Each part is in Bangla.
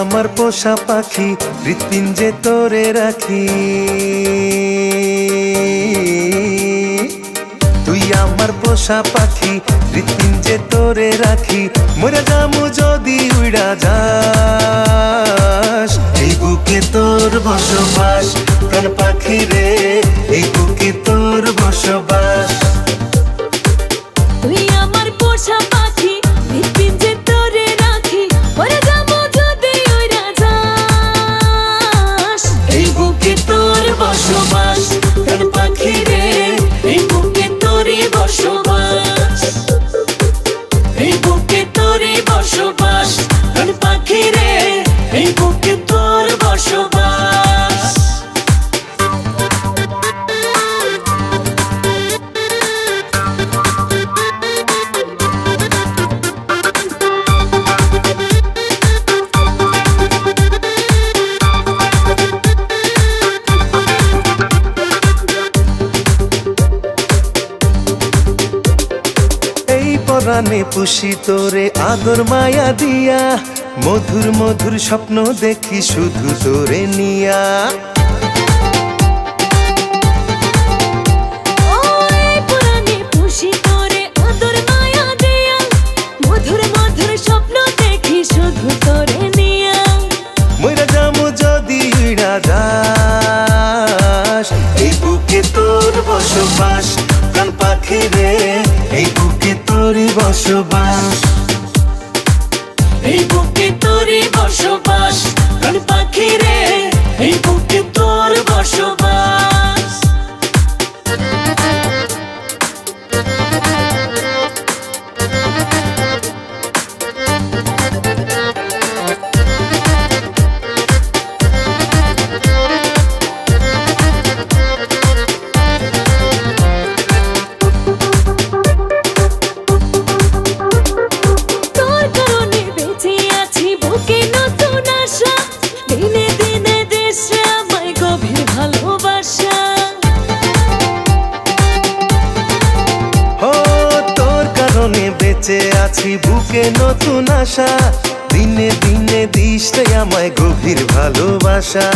আমার পোষা পাখি, হৃৎপিঞ্জে তোরে রাখি। তুই আমার পোষা পাখি, হৃৎপিঞ্জে তোরে রাখি। মরে যামু যদি উড়া যাস, এই বুকে তোর বসবাস। প্রাণ পাখি রে, এই বুকে তোর বসবাস। তুই আমার পোষা পাখি, হৃৎপিঞ্জে তোরে রাখি। মরে যাবো যদি উড়া যাস, এই বুকে তোর বসবাস। প্রাণ পাখি রে, এই বুকে তোরই বসবাস। এই বুকে তোরই বসবাস। প্রাণ পাখি রে, এই বুকে তোর বসবাস। পরাণে পুষি তোরে আদর মায়া দিয়া, মধুর মধুর স্বপ্ন দেখি শুধু তোরে নিয়া। ওই পুরাণে পুষি তোরে আদর মায়া দিয়া, মধুর মধুর স্বপ্ন দেখি শুধু তোরে নিয়া। মইরা যামু যদি উড়া যাস, এই বুকে তোর বসবাস। প্রাণ পাখি রে, এই বুকে তোরই বসবাস। এই বুকে তোরই বসবাস। প্রাণ পাখি রে, এই বুকে তোর বসবাস। তোর কারণে বেঁচে আছি, বুকে নতুন আশা। দিনে দিনে দেশে আমায় গভীর ভালোবাসা। ও তোর কারণে বেঁচে আছি, বুকে নতুন আশা। দিনে দিনে দিস রে আমায় গভীর ভালোবাসা।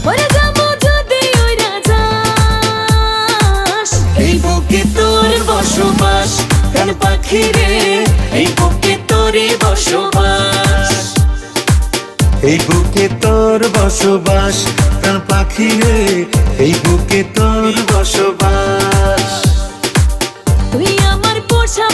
মরে যাবো যদি উড়া যাস, এই বুকে তোর বসবাস। প্রাণ পাখি রে, এই বুকে তোরই বসবাস। এই বুকে তোর বসবাস। প্রাণ পাখি রে, এই বুকে তোর বসবাস। তুই আমার পোষা